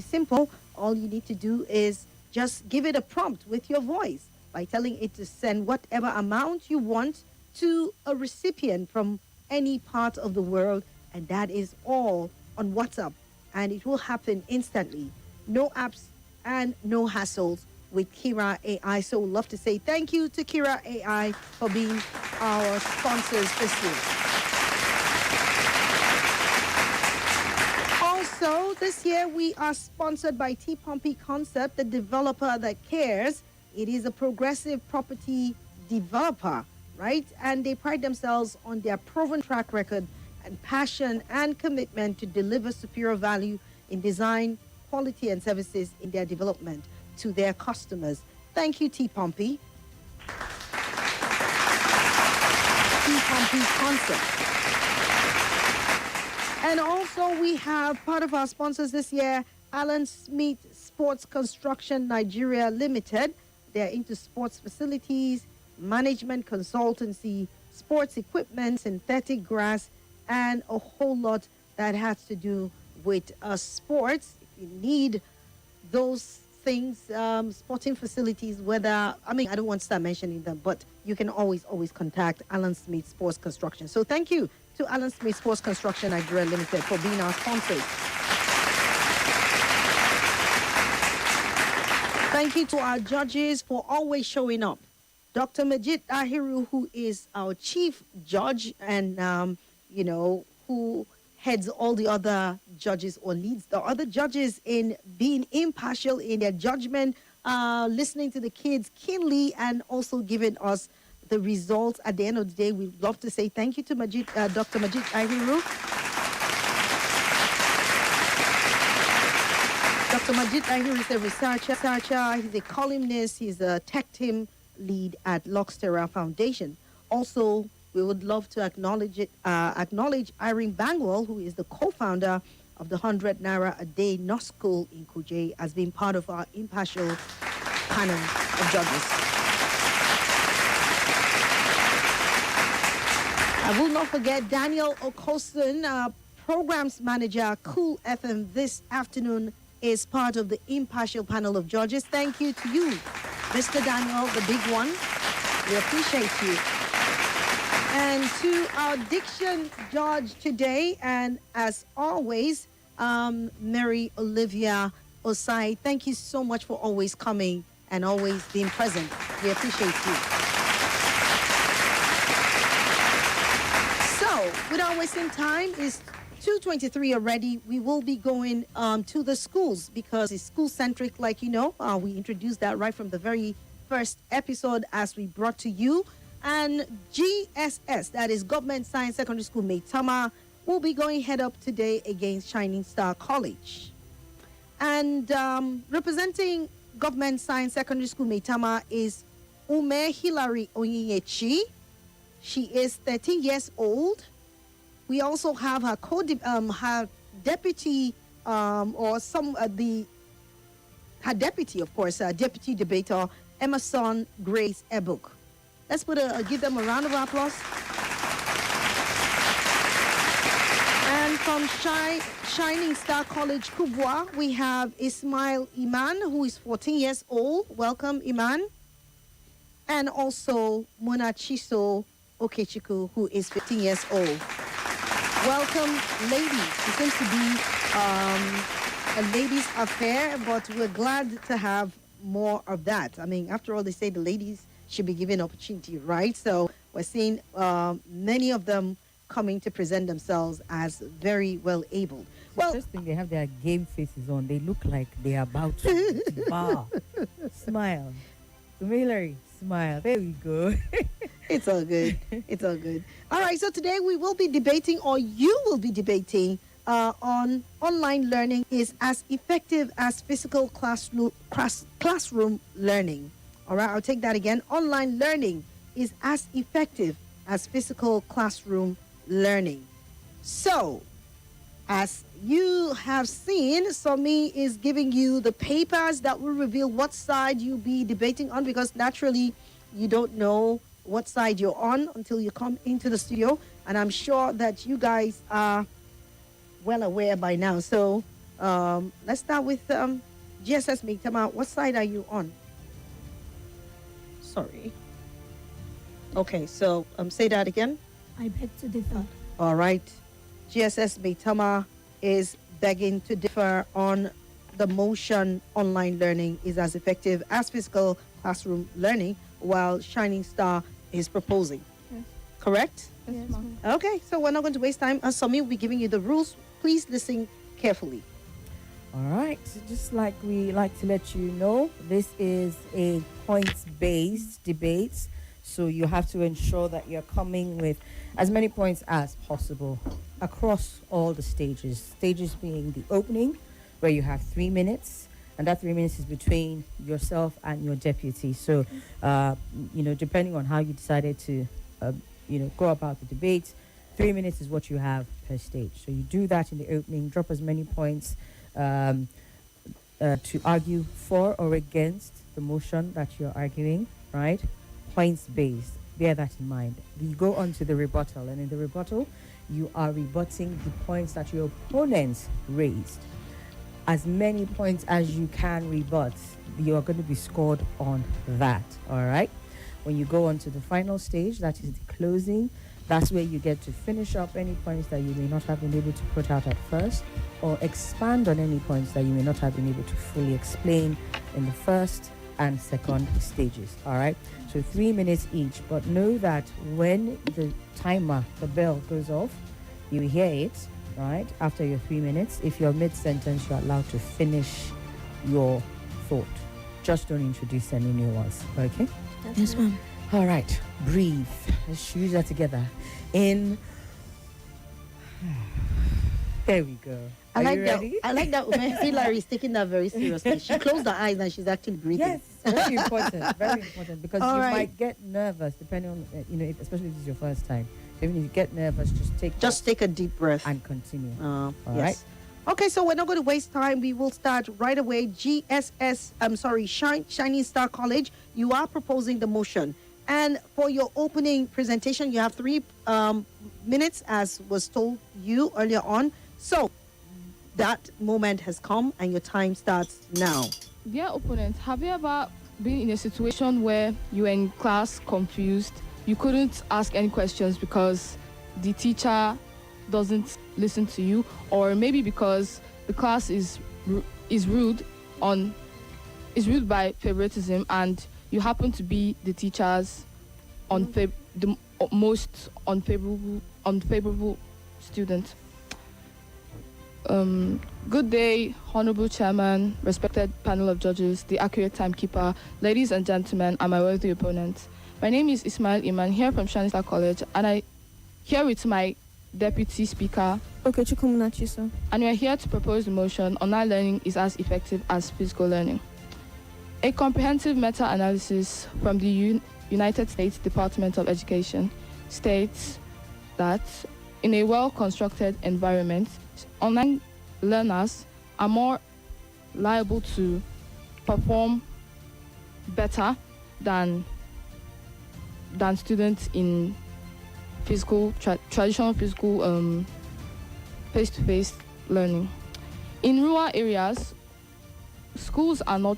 simple. All you need to do is just give it a prompt with your voice by telling it to send whatever amount you want to a recipient from any part of the world, and that is all on WhatsApp, and it will happen instantly. No apps and no hassles with Kira AI. So we'd love to say thank you to Kira AI for being our sponsors this year. Also, this year we are sponsored by T. Pompey Concept, the developer that cares. It is a progressive property developer, right? And they pride themselves on their proven track record and passion and commitment to deliver superior value in design, quality, and services in their development to their customers. Thank you, T. Pompey. T. Pompey Concept. And also we have part of our sponsors this year, Alan Smith Sports Construction Nigeria Limited. They're into sports facilities, management consultancy, sports equipment, synthetic grass, and a whole lot that has to do with sports. If you need those things, sporting facilities, whether, I don't want to start mentioning them, but you can always contact Alan Smith Sports Construction. So thank you to Alan Smith Sports Construction Nigeria Limited for being our sponsors. Thank you to our judges for always showing up. Dr. Majid Ahiru, who is our chief judge and, who heads all the other judges or leads the other judges in being impartial in their judgment, listening to the kids keenly, and also giving us the results at the end of the day. We'd love to say thank you to Dr. Majid Ahiru. Dr. Majid Ahiru is a researcher, he's a columnist, he's a tech team lead at Luxterra Foundation. Also, we would love to acknowledge Irene Bangwell, who is the co-founder of the 100 Naira a Day Nurse School in Kuje, as being part of our impartial panel of judges. I will not forget Daniel Okosun, programs manager, Cool FM, this afternoon is part of the impartial panel of judges. Thank you to you, Mr. Daniel, the big one. We appreciate you. And to our diction judge today, and as always, Mary Olivia Osai, thank you so much for always coming and always being present. We appreciate you. So, without wasting time, it's 2:23 already. We will be going to the schools because it's school-centric, like you know. We introduced that right from the very first episode as we brought to you. And GSS, that is Government Science Secondary School Maitama, will be going head up today against Shining Star College. And representing Government Science Secondary School Maitama is UMEHILLARY ONYINYECHI. She is 13 years old. We also have her her deputy, her deputy, of course, deputy debater, Emerson Grace Ebuk. Let's give them a round of applause. And from Shining Star College, Kubwa, we have Ismail Iman, who is 14 years old. Welcome, Iman. And also Munachiso Okechukwu, who is 15 years old. Welcome, ladies. It seems to be a ladies' affair, but we're glad to have more of that. After all, they say the ladies should be given opportunity, right? So we're seeing many of them coming to present themselves as very well able. Well, the first thing, they have their game faces on. They look like they are about to bar. Smile. UMEHILLARY, smile. There we go. It's all good. It's all good. All right, so today we will be debating, or you will be debating, on online learning is as effective as physical classroom learning. All right, I'll take that again. Online learning is as effective as physical classroom learning. So, as you have seen, Somi is giving you the papers that will reveal what side you'll be debating on, because naturally you don't know what side you're on until you come into the studio. And I'm sure that you guys are well aware by now. So Let's start with GSS Meitama. What side are you on? Sorry. Okay, so say that again. I beg to differ. All right. GSS Meitama is begging to differ on the motion online learning is as effective as physical classroom learning, while Shining Star is proposing. Yes. Correct? Yes, ma'am. Okay, so we're not going to waste time. Sami will be giving you the rules. Please listen carefully. All right. So just like we like to let you know, this is a points-based debate. So you have to ensure that you're coming with as many points as possible across all the stages. Stages being the opening, where you have 3 minutes, and that 3 minutes is between yourself and your deputy. So, depending on how you decided to, go about the debate, 3 minutes is what you have per stage. So you do that in the opening, drop as many points to argue for or against the motion that you're arguing, right? Points based. Bear that in mind. You go on to the rebuttal, and in the rebuttal, you are rebutting the points that your opponents raised. As many points as you can rebut, you are going to be scored on that. All right. When you go on to the final stage, that is the closing. That's where you get to finish up any points that you may not have been able to put out at first, or expand on any points that you may not have been able to fully explain in the first and second stages. All right. So 3 minutes each. But know that when the timer, the bell goes off, you hear it, right? After your 3 minutes, if you're mid-sentence, you're allowed to finish your thought. Just don't introduce any new ones. Okay? Yes, ma'am. All right. Breathe. Let's use that together. In. There we go. I Are like you that. ready? I like that. Hillary is taking that very seriously. She closed her eyes and she's actually breathing. Yes, very important, very important, because All you right. might get nervous depending on, especially if it's your first time. So even if you get nervous, just take a deep breath and continue. All All yes. right. Okay, so we're not going to waste time. We will start right away. Shining Star College, you are proposing the motion. And for your opening presentation, you have 3 minutes, as was told you earlier on. So that moment has come and your time starts now. Dear opponent, have you ever been in a situation where you were in class confused? You couldn't ask any questions because the teacher doesn't listen to you, or maybe because the class is ruled by favoritism, and you happen to be the teacher's the most unfavorable student. Good day, Honorable Chairman, respected panel of judges, the accurate timekeeper, ladies and gentlemen, and my worthy opponents. My name is Ismail Iman, here from Shining Star College, and I here with my deputy speaker. Okay, Chukwumunachi, sir. And we are here to propose the motion: online learning is as effective as physical learning. A comprehensive meta-analysis from the United States Department of Education states that in a well-constructed environment, online learners are more liable to perform better than students in traditional physical face-to-face learning. In rural areas, schools are not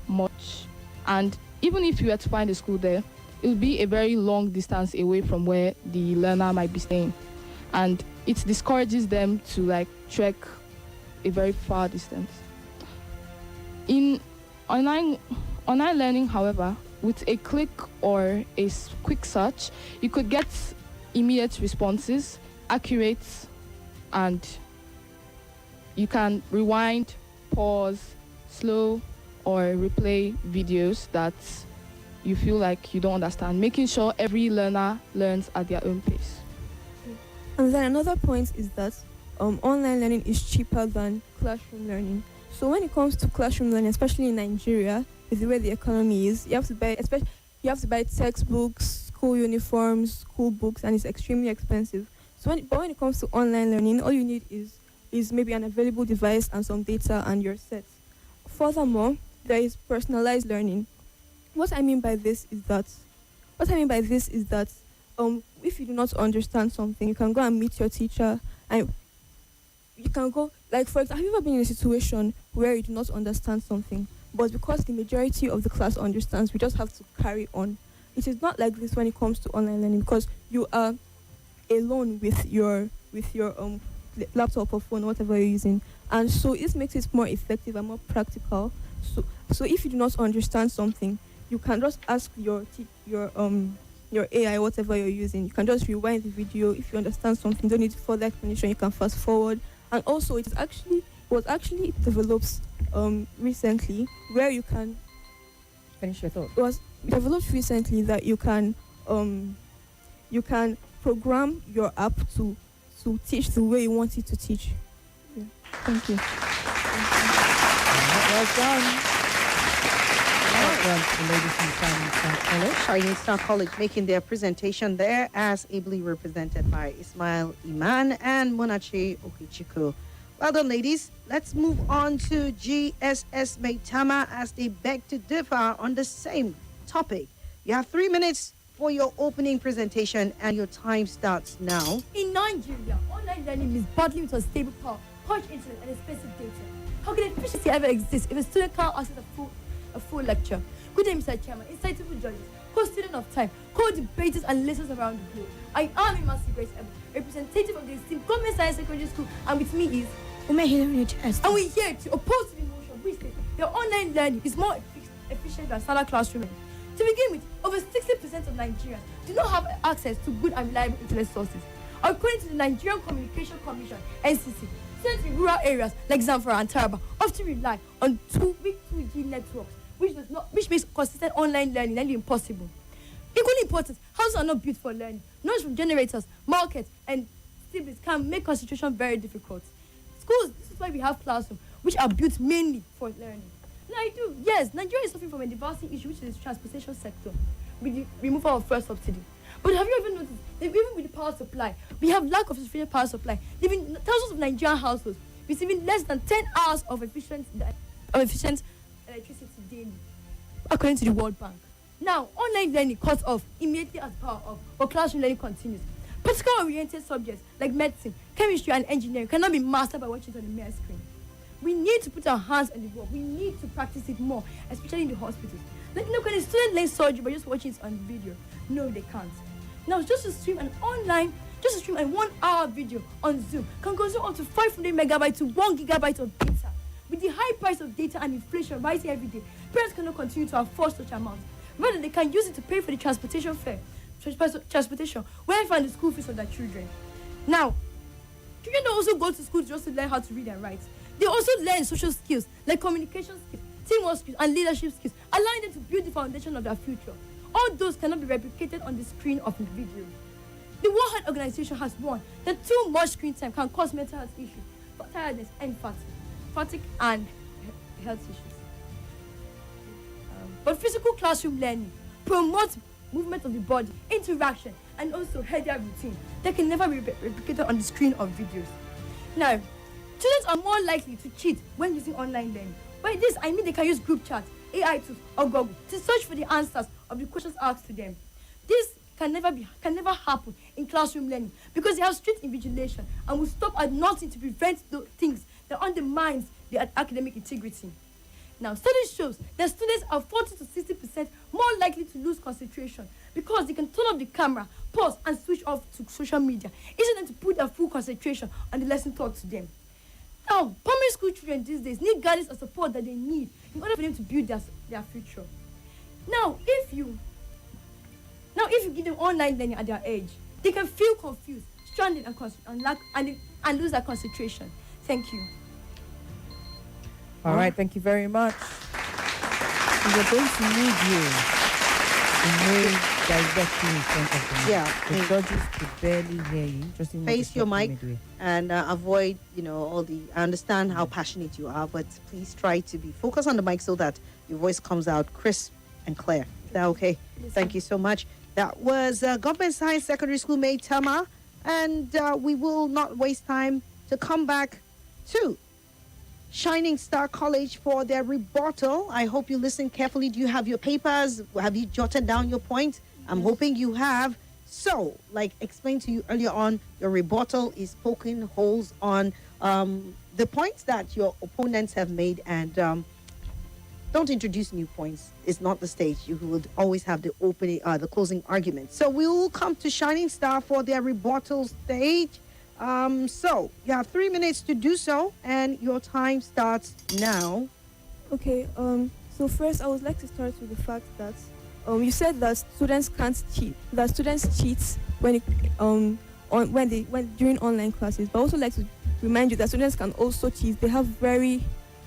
much, and even if you were to find a school there, it would be a very long distance away from where the learner might be staying, and it discourages them to trek a very far distance. In online learning, however, with a click or a quick search, you could get immediate responses, accurate, and you can rewind, pause, slow, or replay videos that you feel like you don't understand, making sure every learner learns at their own pace. And then another point is that online learning is cheaper than classroom learning. So when it comes to classroom learning, especially in Nigeria, with the way the economy is, you have to buy textbooks, school uniforms, school books, and it's extremely expensive. So when it comes to online learning, all you need is maybe an available device and some data, and you're set. Furthermore, there is personalized learning. What I mean by this is that if you do not understand something, you can go and meet your teacher, and you can go, like, for example, have you ever been in a situation where you do not understand something, but because the majority of the class understands, we just have to carry on? It is not like this when it comes to online learning, because you are alone with your laptop or phone or whatever you're using, and so it makes it more effective and more practical. So if you do not understand something, you can just ask your AI, whatever you're using. You can just rewind the video. If you understand something, you don't need further explanation, you can fast forward. And also it was actually developed recently, where you can Finish your thought. it was developed recently that you can program your app to teach the way you want it to teach. Yeah. Thank you. Well done. Well done to the ladies from Shining Star College. Shining Star College making their presentation there, as ably represented by Ismail Iman and Monachi Okichiku. Well done, ladies. Let's move on to GSS Maitama as they beg to differ on the same topic. You have 3 minutes for your opening presentation, and your time starts now. In Nigeria, online learning is battling with unstable power, harsh internet, and expensive data. How can efficiency ever exist if a student can't access a full lecture? Good day, Mr. Chairman, insightful judges, co-student of time, co-debaters and listeners around the globe. I am Imasi Grace Ebu, representative of the esteemed Government Science Secondary School, and with me is UMEHILLARY ONYINYECHI ESTHER. and we're here to oppose the motion which states that online learning is more efficient than standard classroom learning. To begin with, over 60% of Nigerians do not have access to good and reliable internet sources. According to the Nigerian Communication Commission (NCC), students in rural areas like Zamfara and Taraba often rely on weak 2G networks, which makes consistent online learning nearly impossible. Equally important, houses are not built for learning. Noise from generators, markets, and siblings can make concentration very difficult. Schools, this is why we have classrooms which are built mainly for learning. Yes, Nigeria is suffering from a devastating issue, which is the transportation sector, with the removal of fuel subsidy. But have you ever noticed that even with the power supply, we have lack of sufficient power supply, leaving thousands of Nigerian households receiving less than 10 hours of efficient electricity daily, according to the World Bank. Now, online learning cuts off immediately as power off, but classroom learning continues. Practical-oriented subjects like medicine, chemistry, and engineering cannot be mastered by watching it on the mere screen. We need to put our hands on the work. We need to practice it more, especially in the hospitals. Like, can a student learn surgery by just watching it on video? No, they can't. Now, just to stream a 1 hour video on Zoom can consume up to 500 megabytes to 1 gigabyte of data. With the high price of data and inflation rising every day, parents cannot continue to afford such amounts. Rather, they can use it to pay for the transportation fare, where I find the school fees of their children. Now, children don't also go to school just to learn how to read and write. They also learn social skills like communication skills, teamwork skills, and leadership skills, allowing them to build the foundation of their future. All those cannot be replicated on the screen of the video. The World Health Organization has warned that too much screen time can cause mental health issues, tiredness, and fatigue and health issues. But physical classroom learning promotes movement of the body, interaction, and also healthier routine that can never be replicated on the screen of videos. Now, students are more likely to cheat when using online learning. By this, I mean they can use group chat, AI tools, or Google to search for the answers of the questions asked to them. This can never happen in classroom learning because they have strict invigilation and will stop at nothing to prevent the things that undermines their academic integrity. Now, studies shows that students are 40 to 60% more likely to lose concentration because they can turn off the camera, pause, and switch off to social media instead of to put their full concentration on the lesson taught to them. Now, primary school children these days need guidance and support that they need in order for them to build their future. Now, if you give them online learning at their age, they can feel confused, stranded, and lose their concentration. Thank you. All right, thank you very much. We are going to need you to move directly in front of them. Yeah, The judges could barely hear you. Just in face your mic midway. and avoid, all the. I understand how passionate you are, but please try to be focused on the mic so that your voice comes out crisp and clear. Is that okay? Yes. Thank you so much. That was Government Science Secondary School mate Tama, and we will not waste time to come back to Shining Star College for their rebuttal. I hope you listen carefully. Do you have your papers? Have you jotted down your points? I'm hoping you have. So, like explained to you earlier on, your rebuttal is poking holes on the points that your opponents have made, and don't introduce new points. It's not the stage. You would always have the opening, the closing argument. So we will come to Shining Star for their rebuttal stage. So you have 3 minutes to do so, and your time starts now. Okay. So first, I would like to start with the fact that you said that students can't cheat. That students cheat when during online classes. But I also like to remind you that students can also cheat. They have very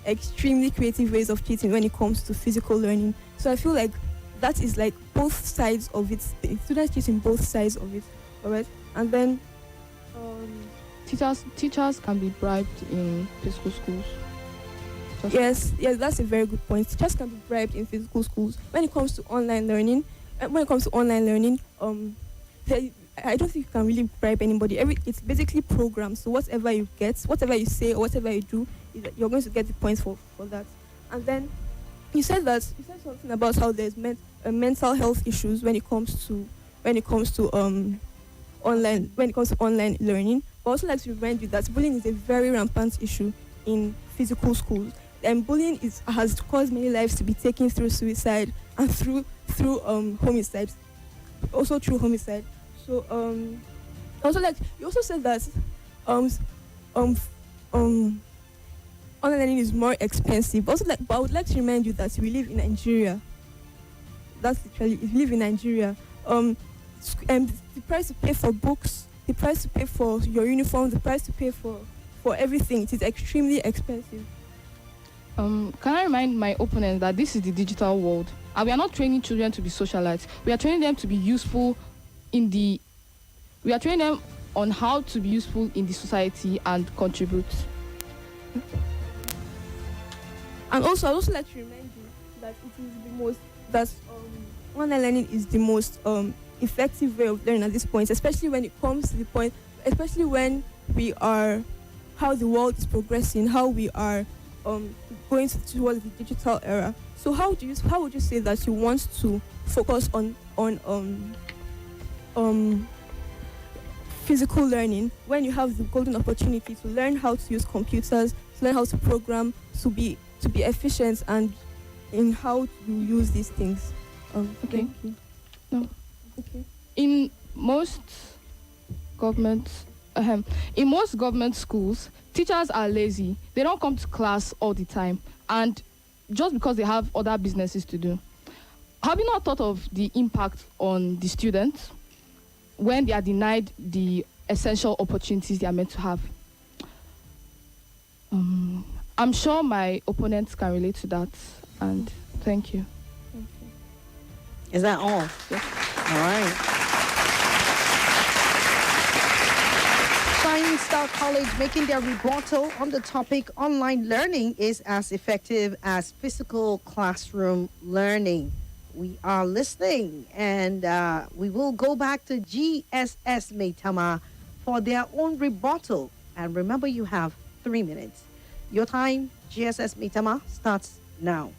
extremely creative ways of cheating when it comes to physical learning. So I feel like that is like both sides of it. The students cheat in both sides of it. Alright, and then teachers can be bribed in physical schools. Yes, that's a very good point. Teachers can be bribed in physical schools. When it comes to online learning, I don't think you can really bribe anybody. It's basically programmed. So whatever you get, whatever you say, or whatever you do, you're going to get the points for that. And then you said something about how there's mental health issues when it comes to online learning. But I also like to remind you that bullying is a very rampant issue in physical schools. And bullying has caused many lives to be taken through suicide and through homicide. Also through homicide. So you also said that online learning is more expensive. But I would like to remind you that we live in Nigeria. That's literally, we live in Nigeria. The price to pay for books, the price to pay for your uniform, the price to pay for everything, it is extremely expensive. Can I remind my opponent that this is the digital world, and we are not training children to be socialites. We are training them to be useful we are training them on how to be useful in the society and contribute. And also, I'd also like to remind you that online learning is the most effective way of learning at this point, especially when we are, how the world is progressing, how we are going towards the digital era. So how would you say that you want to focus on physical learning when you have the golden opportunity to learn how to use computers, to learn how to program, to be efficient and in how to use these things? Okay. Thank you. No. Okay. In most government schools, teachers are lazy. They don't come to class all the time, and just because they have other businesses to do. Have you not thought of the impact on the students when they are denied the essential opportunities they are meant to have? I'm sure my opponents can relate to that, and thank you. Is that all? Yes. All right. Shining Star College making their rebuttal on the topic online learning is as effective as physical classroom learning. We are listening, and we will go back to GSS Maitama for their own rebuttal. And remember, you have 3 minutes. Your time, GSS Maitama, starts now.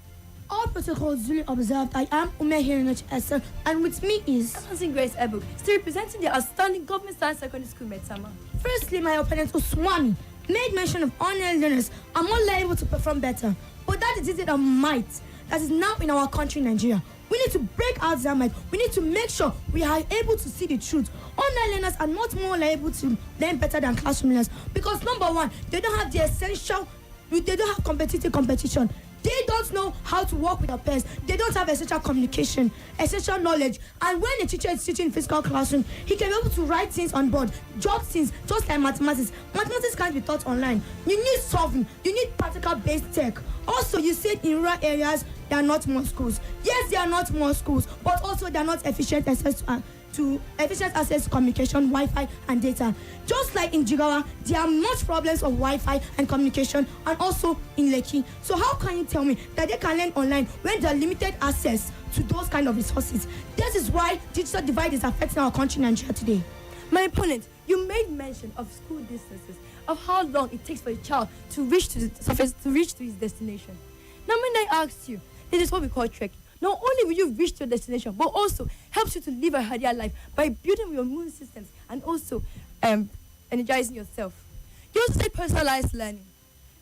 All protocols duly observed. I am UMEHILLARY Esther, and with me is Cousin Grace Ebu, still representing the outstanding government science secondary school Metama. firstly my opponent Uswami made mention of online learners are more liable to perform better, but that is a might that is now in our country, Nigeria. We need to break out that might. We need to make sure we are able to see the truth. Online learners are not more liable to learn better than classroom learners because number one, they don't have the essential. They don't have competitive competition. They don't know how to work with their peers. They don't have essential communication, essential knowledge. And when a teacher is teaching in physical classroom, he can be able to write things on board, jot things, just like mathematics. Mathematics can't be taught online. You need solving. You need practical-based tech. Also, you said in rural areas, there are not more schools. Yes, there are not more schools, but also they are not efficient access to communication, Wi-Fi, and data. Just like in Jigawa, there are much problems of Wi-Fi and communication, and also in Lekki. So how can you tell me that they can learn online when there are limited access to those kind of resources? This is why digital divide is affecting our country, Nigeria, today. My opponent, you made mention of school distances, of how long it takes for a child to reach to the surface, to reach to his destination. Now, when I asked you, this is what we call trekking. not only will you reach your destination, but also helps you to live a healthier life by building your immune systems and also energizing yourself. You also say personalized learning.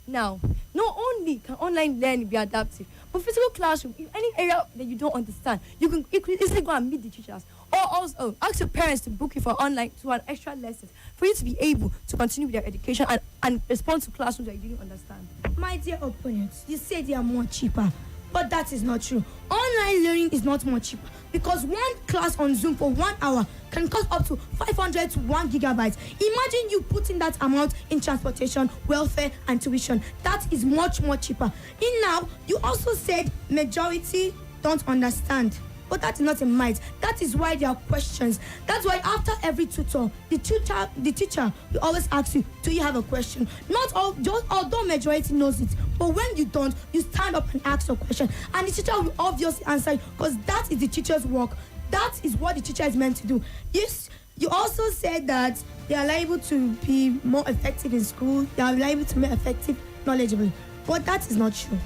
Now, not only can online learning be adaptive, but physical classroom, in any area that you don't understand, you can easily go and meet the teachers. Or also ask your parents to book you for online to an extra lessons for you to be able to continue with your education and respond to classrooms that you didn't understand. My dear opponents, you say they are more cheaper, but that is not true. Online learning is not more cheaper because one class on Zoom for 1 hour can cost up to 500 to 1 gigabyte. Imagine you putting that amount in transportation, welfare, and tuition. That is much more cheaper. In now, you also said majority don't understand. But that is not a might. That is why there are questions. That's why after every tutor, the teacher will always ask you, do you have a question? Not all, just although majority knows it, but when you don't, you stand up and ask a question. And the teacher will obviously answer it because that is the teacher's work. That is what the teacher is meant to do. Yes, you also said that they are liable to be more effective in school. They are liable to be more effective knowledgeably. But that is not true.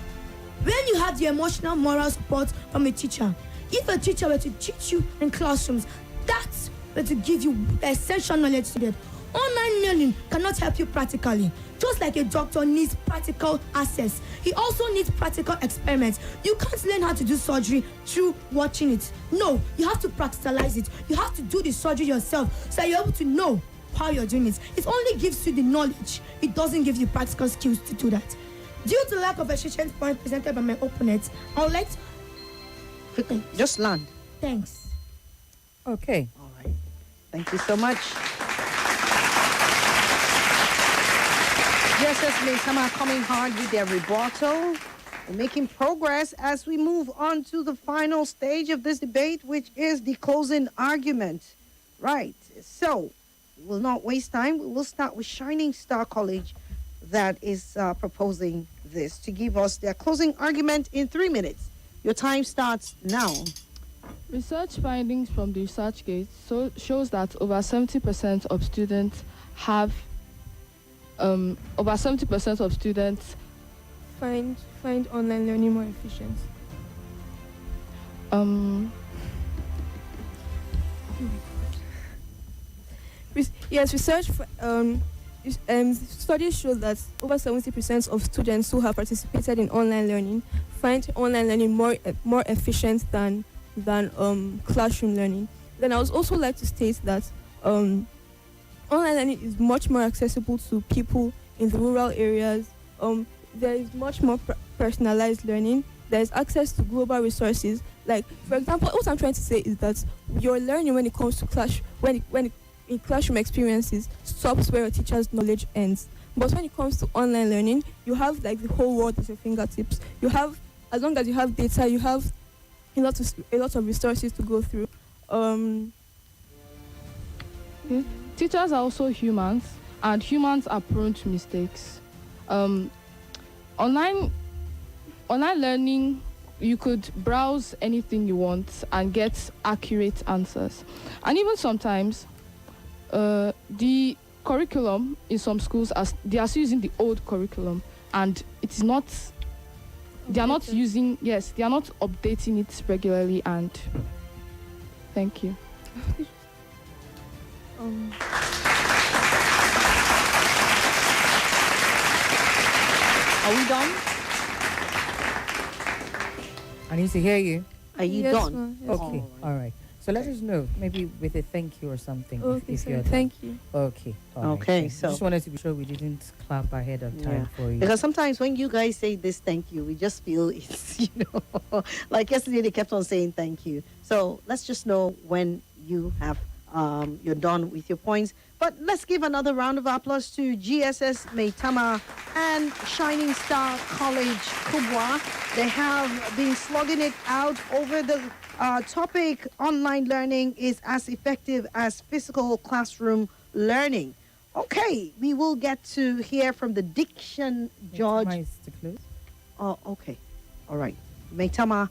When you have the emotional, moral support from a teacher, if a teacher were to teach you in classrooms, that's were to give you essential knowledge to get. Online learning cannot help you practically. Just like a doctor needs practical access, he also needs practical experiments. You can't learn how to do surgery through watching it. No, you have to practicalize it. You have to do the surgery yourself so that you're able to know how you're doing it. It only gives you the knowledge. It doesn't give you practical skills to do that. Due to the lack of efficient point presented by my opponent, I would like to... Just land. Thanks. Okay. All right. Thank you so much. GSS Maitama coming hard with their rebuttal. We're making progress as we move on to the final stage of this debate, which is the closing argument. Right. So, we'll not waste time. We will start with Shining Star College that is proposing this to give us their closing argument in 3 minutes. Your time starts now. Research findings from the ResearchGate shows that over 70% of students have find online learning more efficient. Studies show that over 70% of students who have participated in online learning find online learning more efficient than classroom learning. Then I would also like to state that online learning is much more accessible to people in the rural areas. There is much more personalized learning. There is access to global resources. Like, for example, what I'm trying to say is that your learning when it comes to in classroom experiences stops where a teacher's knowledge ends. But when it comes to online learning, you have like the whole world at your fingertips. You have, as long as you have data, you have a lot of resources to go through. Teachers are also humans, and humans are prone to mistakes. Online learning, you could browse anything you want and get accurate answers. And even sometimes, the curriculum in some schools, they are still using the old curriculum, and it's not. They are not updating it regularly. And thank you. Are we done? I need to hear you. Are you Yes, done? ma'am. Yes. Okay. All right. So let us know, maybe with a thank you or something. Okay, if you're done. thank you. Okay. All right. Okay, I so- just wanted to be sure we didn't clap ahead of time for you. Because sometimes when you guys say this thank you, we just feel it's, like yesterday they kept on saying thank you. So let's just know when you have, you're done with your points. But let's give another round of applause to GSS Maitama and Shining Star College Kubwa. They have been slugging it out over the topic. Online learning is as effective as physical classroom learning. Okay, we will get to hear from the diction judge. Maitama is to close. Oh, okay. All right. Maitama,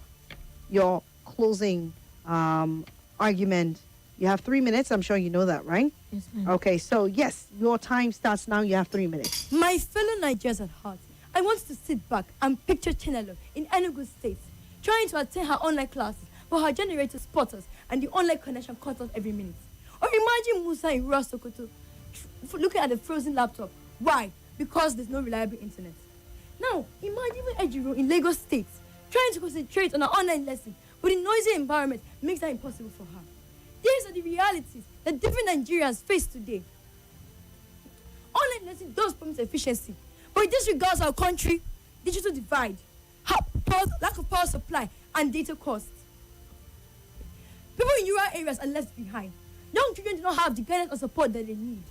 your closing argument. You have 3 minutes. I'm sure you know that, right? Yes, ma'am. Okay, so yes, your time starts now. You have 3 minutes. My fellow Nigerians at heart, I want to sit back and picture Chinelo in Enugu State. trying to attend her online classes, but her generator spotters and the online connection cuts off every minute. Or imagine Musa in rural Sokoto looking at a frozen laptop. Why? Because there's no reliable internet. Now, imagine Ejiro in Lagos State trying to concentrate on an online lesson, but the noisy environment makes that impossible for her. These are the realities that different Nigerians face today. Online lesson does promise efficiency, but it disregards our country, digital divide, lack of power supply, and data costs. People in rural areas are left behind. Young children do not have the guidance or support that they need.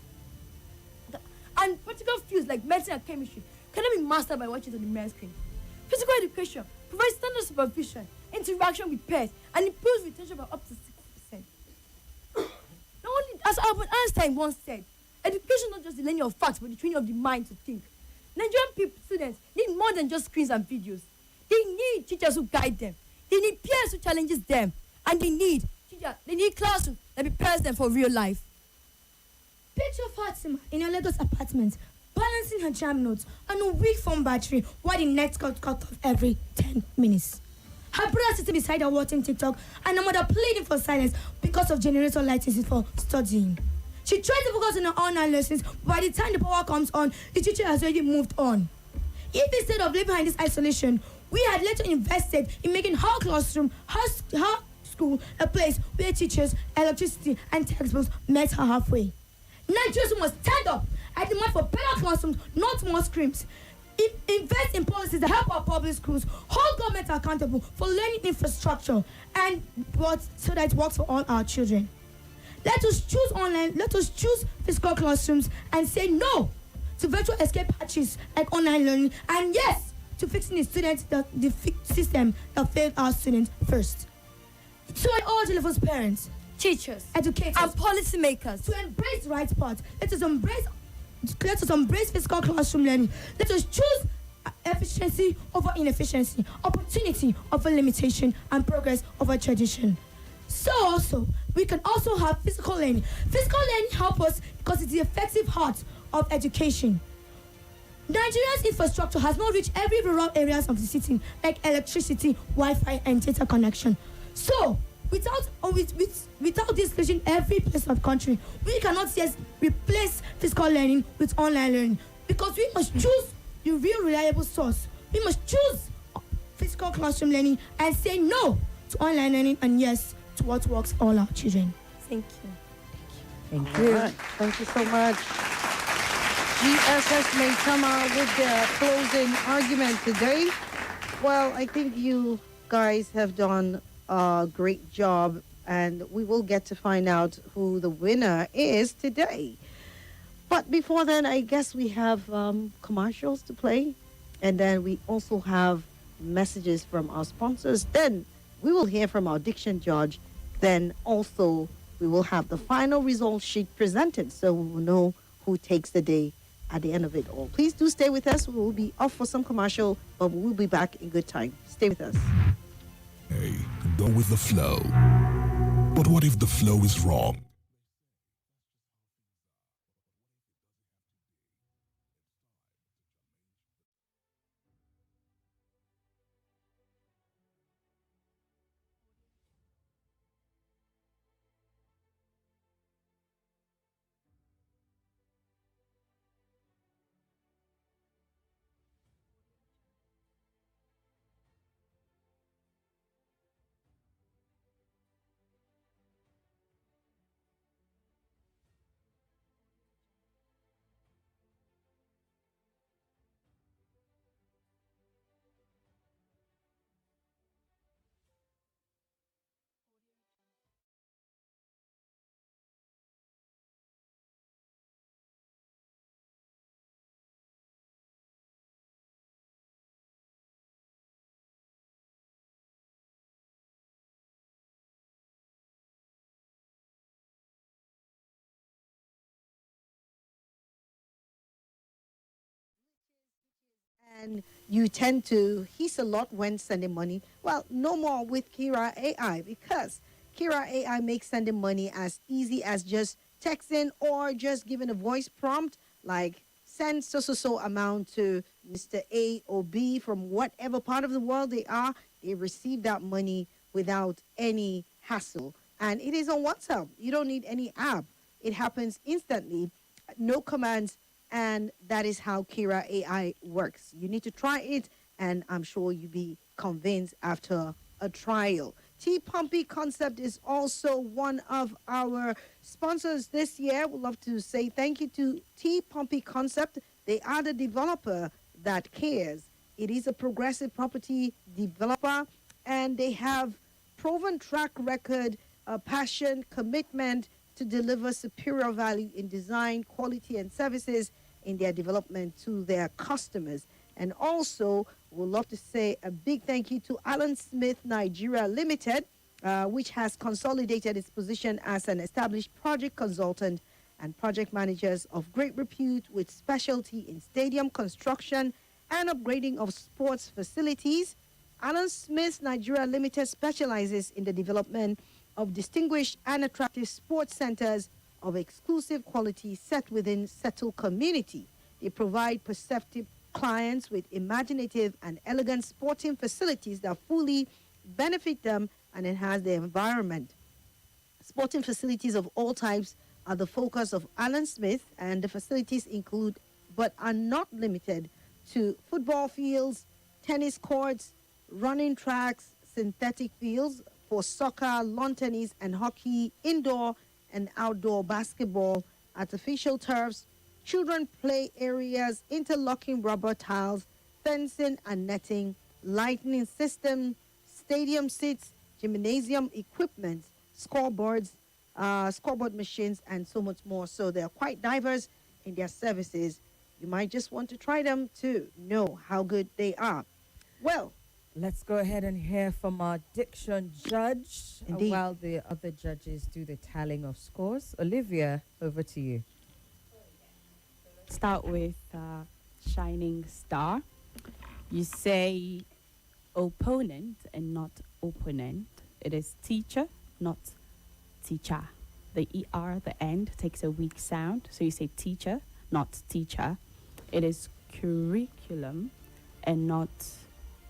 And practical fields like medicine and chemistry cannot be mastered by watching on the main screen. Physical education provides standard supervision, interaction with peers, and improves retention by up to 60%. Not only, as Albert Einstein once said, education is not just the learning of facts, but the training of the mind to think. Nigerian students need more than just screens and videos. They need teachers who guide them. They need peers who challenges them. And they need classrooms that prepares them for real life. Picture Fatima in a Lagos apartment, balancing her jam notes on a weak phone battery while the net got cut off every 10 minutes. Her brother sitting beside her watching TikTok and her mother pleading for silence because of generator lighting for studying. She tried to focus on her online lessons, but by the time the power comes on, the teacher has already moved on. If instead of living behind this isolation, we had later invested in making her classroom, her school, a place where teachers, electricity, and textbooks met her halfway. Nigerians must stand up and demand for better classrooms, not more screams. Invest in policies that help our public schools, hold government accountable for learning infrastructure, and so that it works for all our children. Let us choose online, let us choose physical classrooms, and say no to virtual escape hatches like online learning, and yes to fixing the system that failed our students first. So I urge levels parents, Teachers, educators, and policymakers to embrace the right path. Let us embrace physical classroom learning. Let us choose efficiency over inefficiency, opportunity over limitation, and progress over tradition. So also, we can also have physical learning. Physical learning helps us because it's the effective heart of education. Nigeria's infrastructure has not reached every rural areas of the city, like electricity, Wi-Fi, and data connection. So, without this reaching every place of the country, we cannot just replace physical learning with online learning, because we must choose the real reliable source. We must choose physical classroom learning and say no to online learning and yes to what works for all our children. Thank you. Thank you. All right. Thank you so much. GSS may come out with their closing argument today. Well, I think you guys have done a great job, and we will get to find out who the winner is today. But before then, I guess we have commercials to play, and then we also have messages from our sponsors. Then we will hear from our diction judge. Then also we will have the final result sheet presented, so we will know who takes the day at the end of it all. Please do stay with us. We will be off for some commercial, but we will be back in good time. Stay with us. Hey, go with the flow. But what if the flow is wrong? And you tend to hiss a lot when sending money. Well, no more with Kira AI, because Kira AI makes sending money as easy as just texting or just giving a voice prompt like send so amount to Mr. A or B from whatever part of the world they are, they receive that money without any hassle. And it is on WhatsApp. You don't need any app. It happens instantly, no commands, and that is how Kira AI works. You need to try it, and I'm sure you'll be convinced after a trial. T Pumpy Concept is also one of our sponsors this year. We'd love to say thank you to T Pumpy Concept. They are the developer that cares. It is a progressive property developer, and they have proven track record, passion, commitment to deliver superior value in design, quality, and services in their development to their customers. And also, we'd love to say a big thank you to Alan Smith Nigeria Limited, which has consolidated its position as an established project consultant and project managers of great repute with specialty in stadium construction and upgrading of sports facilities. Alan Smith Nigeria Limited specializes in the development of distinguished and attractive sports centers of exclusive quality set within settled community. They provide perceptive clients with imaginative and elegant sporting facilities that fully benefit them and enhance their environment. Sporting facilities of all types are the focus of Alan Smith, and the facilities include, but are not limited to, football fields, tennis courts, running tracks, synthetic fields for soccer, lawn tennis, and hockey, indoor and outdoor basketball, artificial turfs, children play areas, interlocking rubber tiles, fencing and netting, lighting system, stadium seats, gymnasium equipment, scoreboards, scoreboard machines, and so much more. So they're quite diverse in their services. You might just want to try them to know how good they are. Well, let's go ahead and hear from our diction judge while the other judges do the tallying of scores. Olivia, over to you. Start with shining star. You say opponent and not opponent. It is teacher, not teacher. The ER at the end takes a weak sound, so you say teacher, not teacher. It is curriculum and not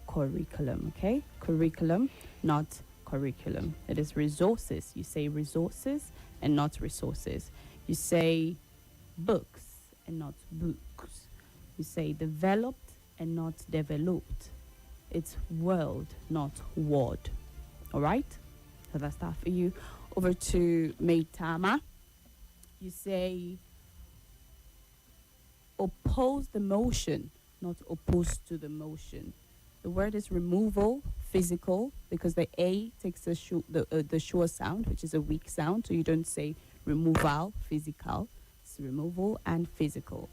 curriculum, okay? Curriculum, not curriculum. It is resources. You say resources and not resources. You say books and not books. You say developed and not developed. It's world, not word. All right? So that's that for you. Over to Meitama. You say oppose the motion, not opposed to the motion. The word is removal, physical, because the A takes the sure sound, which is a weak sound. So you don't say removal, physical. It's removal and physical.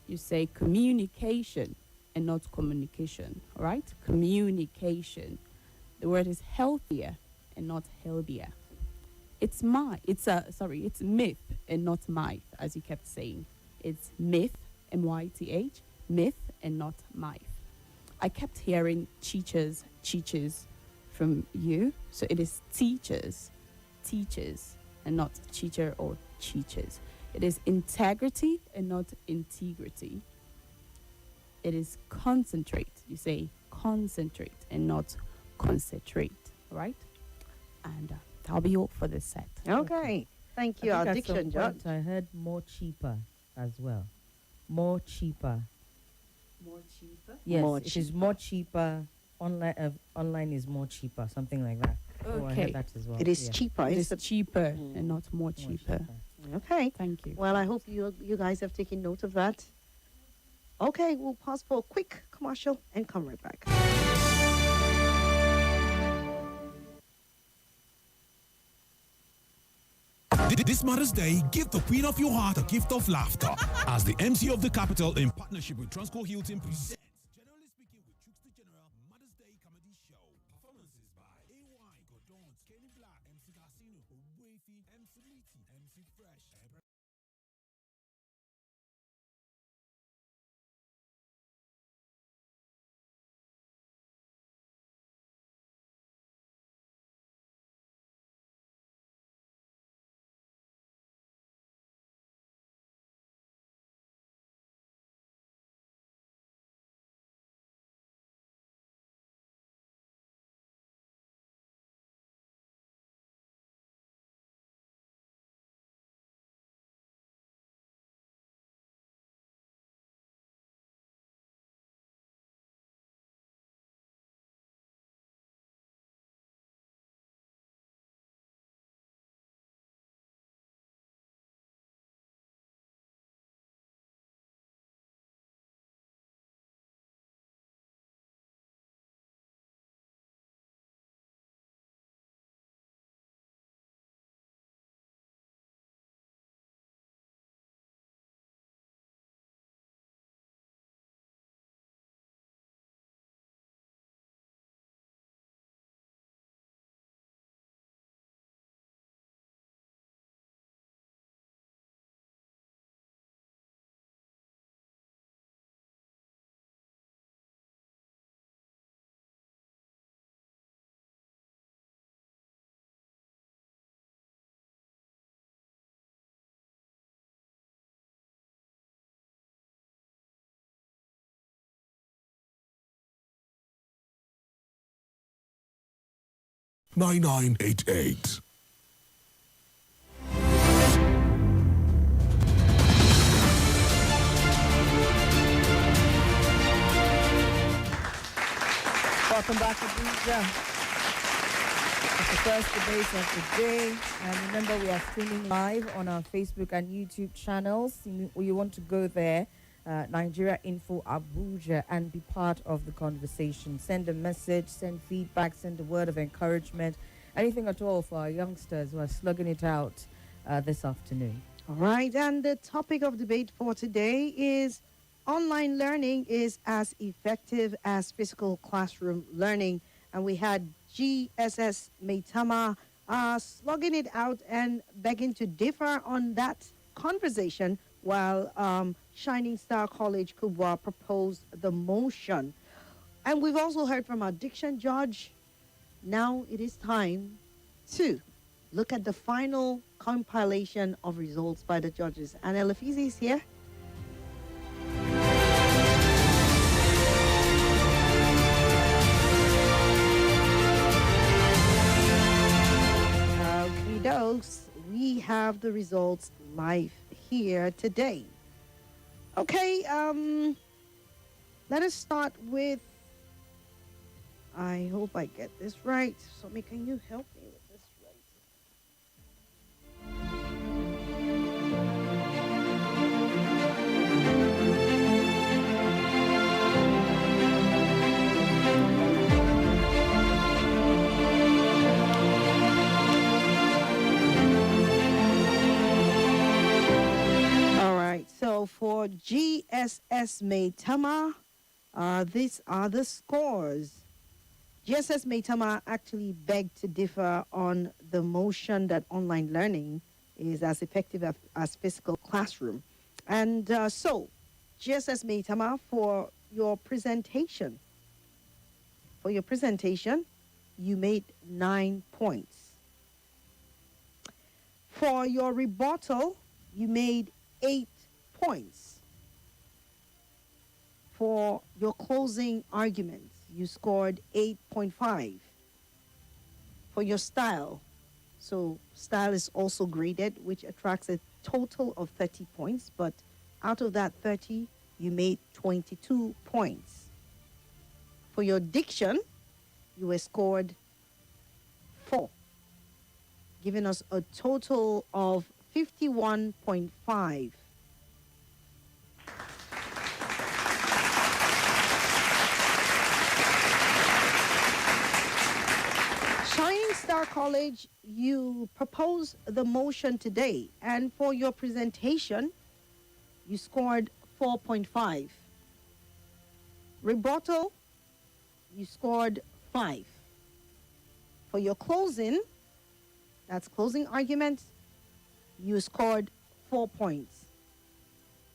You say communication and not communication, all right? Communication. The word is healthier and not healthier. It's myth and not myth, as you kept saying. It's myth, M-Y-T-H, myth and not myth. I kept hearing teachers from you, so it is teachers, and not teacher or teachers. It is integrity and not integrity. It is concentrate. You say concentrate and not concentrate, right? And that'll be all for this set. Okay. Thank you, our at diction some judge. point I heard more cheaper as well. More cheaper. More cheaper? Yes, More it is more cheaper. Online is more cheaper, something like that. Oh, I Okay. heard that as well. It is Yeah. cheaper. It It's is cheaper Mm. and not more More cheaper. okay. Thank you. Well, I hope you guys have taken note of that. Okay, we'll pause for a quick commercial and come right back. This Mother's Day, give the queen of your heart a gift of laughter. As the MC of the capital, in partnership with Transco Hilton, presents Generally Speaking with Chooks the General Mother's Day Comedy Show. Performances by AY, Godons, Kenny Black, MC Casino, Wavy, MC Meaty, MC Fresh, 9988. Welcome back to Abuja. It's the first debate of the day. And remember, we are streaming live on our Facebook and YouTube channels. You want to go there, Nigeria Info Abuja, and be part of the conversation. Send a message, send feedback, send a word of encouragement, anything at all for our youngsters who are slugging it out this afternoon. All right, and the topic of debate for today is online learning is as effective as physical classroom learning. And we had GSS Maitama slugging it out and begging to differ on that conversation, while Shining Star College Kubwa proposed the motion. And we've also heard from our diction judge. Now it is time to look at the final compilation of results by the judges. And Elafizi is here. We have the results live here today. Okay, let us start with, I hope I get this right. Somi, can you help me with this So for GSS Maitama, these are the scores. GSS Maitama actually begged to differ on the motion that online learning is as effective as physical classroom. And so, GSS Maitama, for your presentation, you made 9 points. For your rebuttal, you made 8 points. For your closing arguments, you scored 8.5. For your style, so style is also graded, which attracts a total of 30 points, but out of that 30, you made 22 points. For your diction, you were scored 4, giving us a total of 51.5. Shining Star College, you propose the motion today, and for your presentation, you scored 4.5. Rebuttal, you scored 5. For your closing, that's closing argument, you scored 4 points.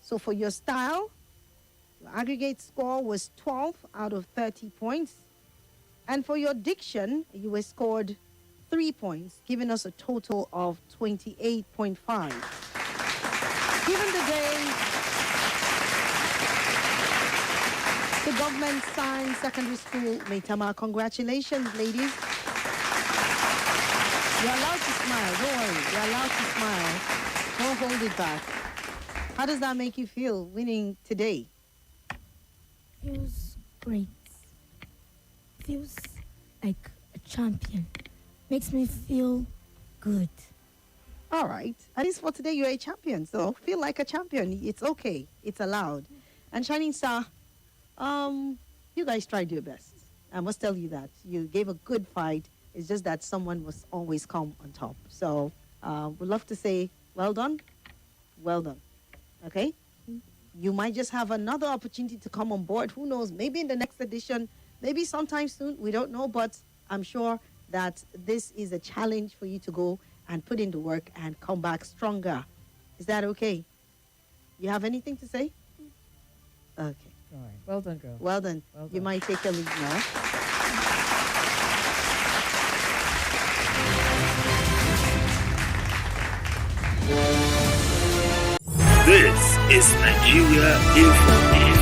So for your style, your aggregate score was 12 out of 30 points. And for your diction, you were scored 3 points, giving us a total of 28.5. Given the day, the Government Science Secondary School, Maitama, congratulations, ladies. You're allowed to smile, don't worry. You're allowed to smile. Don't hold it back. How does that make you feel, winning today? Feels great. Feels like a champion. Makes me feel good. All right. At least for today, you're a champion. So feel like a champion. It's okay. It's allowed. And Shining Star, you guys tried your best. I must tell you that. You gave a good fight. It's just that someone must always come on top. So we'd love to say, well done. Well done. Okay? You might just have another opportunity to come on board. Who knows? Maybe in the next edition, maybe sometime soon. We don't know. But I'm sure that this is a challenge for you to go and put in the work and come back stronger. Is that okay? You have anything to say? Okay. All right. Well done, girl. Well done. Well done. You might take a lead now. This is Nigeria Info.